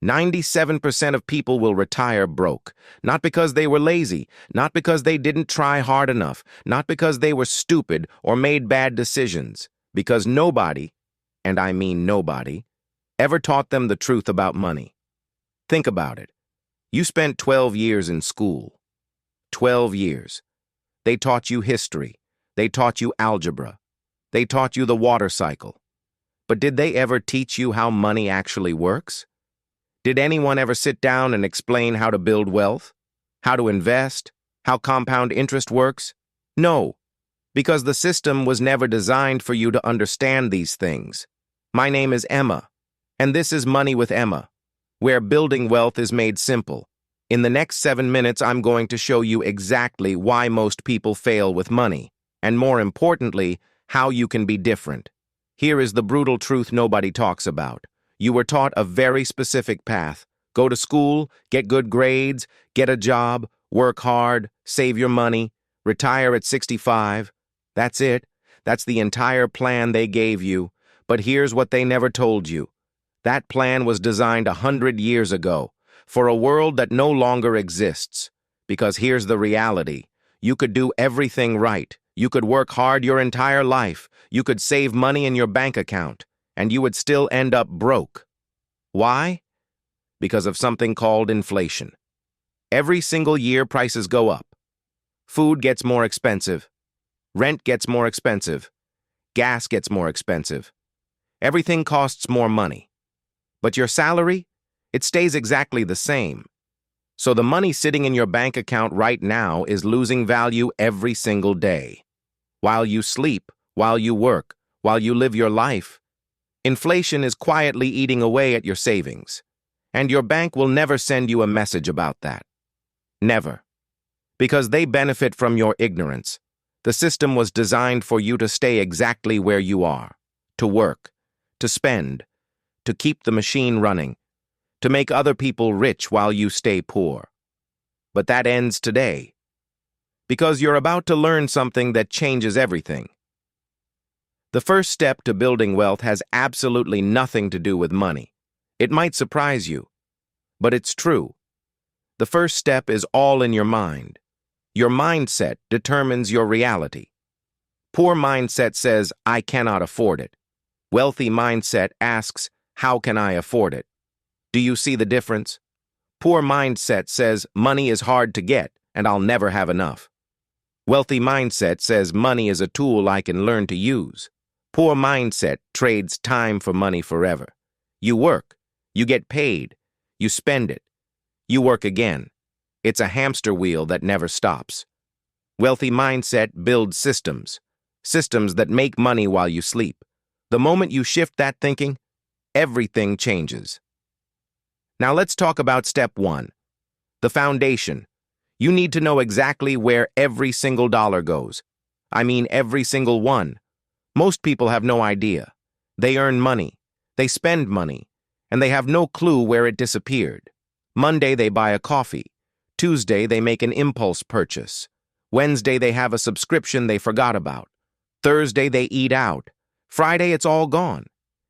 97% of people will retire broke, not because they were lazy, not because they didn't try hard enough, not because they were stupid or made bad decisions, because nobody, and I mean nobody, ever taught them the truth about money. Think about it. You spent 12 years in school. 12 years. They taught you history. They taught you algebra. They taught you the water cycle. But did they ever teach you how money actually works? Did anyone ever sit down and explain how to build wealth? How to invest? How compound interest works? No, because the system was never designed for you to understand these things. My name is Emma, and this is Money with Emma, where building wealth is made simple. In the next 7 minutes, I'm going to show you exactly why most people fail with money, and more importantly, how you can be different. Here is the brutal truth nobody talks about. You were taught a very specific path. Go to school, get good grades, get a job, work hard, save your money, retire at 65. That's it. That's the entire plan they gave you. But here's what they never told you. That plan was designed 100 years ago for a world that no longer exists. Because here's the reality. You could do everything right. You could work hard your entire life. You could save money in your bank account. And you would still end up broke. Why? Because of something called inflation. Every single year, prices go up. Food gets more expensive. Rent gets more expensive. Gas gets more expensive. Everything costs more money. But your salary? It stays exactly the same. So the money sitting in your bank account right now is losing value every single day. While you sleep, while you work, while you live your life, inflation is quietly eating away at your savings, and your bank will never send you a message about that. Never. Because they benefit from your ignorance. The system was designed for you to stay exactly where you are, to work, to spend, to keep the machine running, to make other people rich while you stay poor. But that ends today, because you're about to learn something that changes everything. The first step to building wealth has absolutely nothing to do with money. It might surprise you, but it's true. The first step is all in your mind. Your mindset determines your reality. Poor mindset says, I cannot afford it. Wealthy mindset asks, how can I afford it? Do you see the difference? Poor mindset says, money is hard to get, and I'll never have enough. Wealthy mindset says, money is a tool I can learn to use. Poor mindset trades time for money forever. You work, you get paid, you spend it, you work again. It's a hamster wheel that never stops. Wealthy mindset builds systems that make money while you sleep. The moment you shift that thinking, everything changes. Now let's talk about step 1, the foundation. You need to know exactly where every single dollar goes. I mean every single one. Most people have no idea. They earn money, they spend money, and they have no clue where it disappeared. Monday they buy a coffee. Tuesday they make an impulse purchase. Wednesday they have a subscription they forgot about. Thursday they eat out. Friday it's all gone.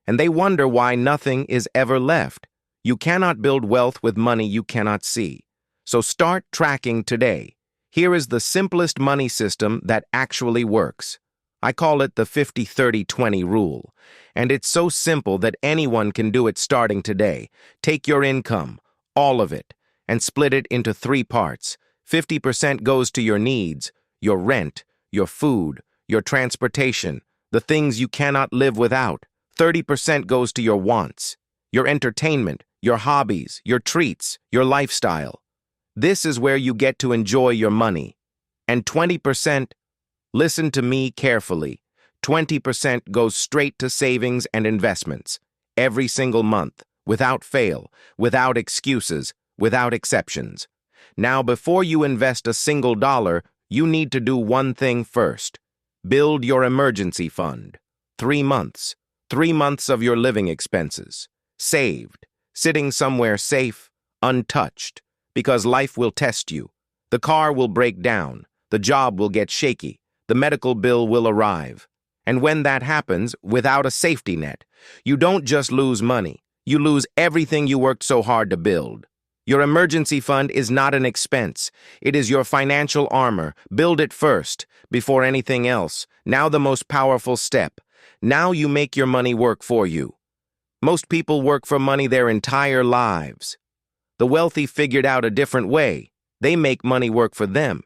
And they wonder why nothing is ever left. You cannot build wealth with money you cannot see. So start tracking today. Here is the simplest money system that actually works. I call it the 50-30-20 rule, and it's so simple that anyone can do it starting today. Take your income, all of it, and split it into 3 parts. 50% goes to your needs, your rent, your food, your transportation, the things you cannot live without. 30% goes to your wants, your entertainment, your hobbies, your treats, your lifestyle. This is where you get to enjoy your money. And 20%, listen to me carefully, 20% goes straight to savings and investments, every single month, without fail, without excuses, without exceptions. Now, before you invest a single dollar, you need to do one thing first. Build your emergency fund. 3 months. 3 months of your living expenses. Saved. Sitting somewhere safe, untouched. Because life will test you. The car will break down. The job will get shaky. The medical bill will arrive. And when that happens, without a safety net, you don't just lose money. You lose everything you worked so hard to build. Your emergency fund is not an expense. It is your financial armor. Build it first, before anything else. Now the most powerful step. Now you make your money work for you. Most people work for money their entire lives. The wealthy figured out a different way. They make money work for them.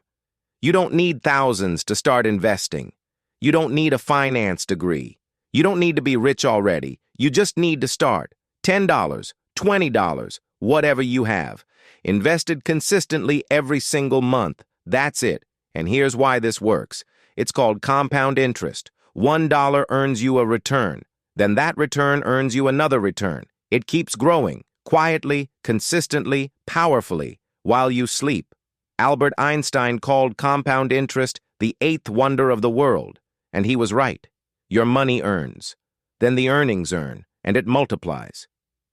You don't need thousands to start investing. You don't need a finance degree. You don't need to be rich already. You just need to start. $10, $20, whatever you have. Invested consistently every single month. That's it. And here's why this works. It's called compound interest. $1 earns you a return. Then that return earns you another return. It keeps growing, quietly, consistently, powerfully, while you sleep. Albert Einstein called compound interest the eighth wonder of the world. And he was right. Your money earns. Then the earnings earn, and it multiplies.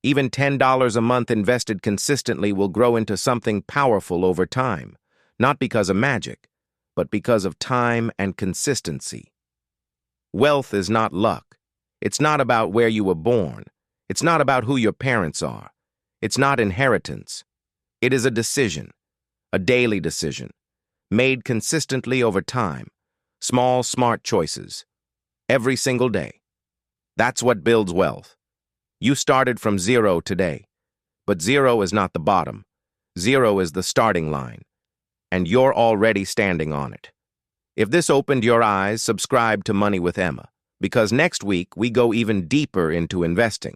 Even $10 a month invested consistently will grow into something powerful over time, not because of magic, but because of time and consistency. Wealth is not luck. It's not about where you were born. It's not about who your parents are. It's not inheritance. It is a decision, a daily decision, made consistently over time, small, smart choices, every single day. That's what builds wealth. You started from zero today, but zero is not the bottom. Zero is the starting line, and you're already standing on it. If this opened your eyes, subscribe to Money with Emma, because next week we go even deeper into investing.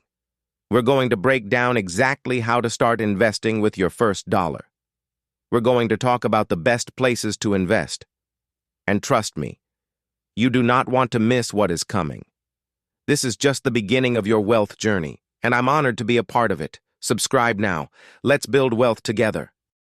We're going to break down exactly how to start investing with your first dollar. We're going to talk about the best places to invest. And trust me, you do not want to miss what is coming. This is just the beginning of your wealth journey, and I'm honored to be a part of it. Subscribe now. Let's build wealth together.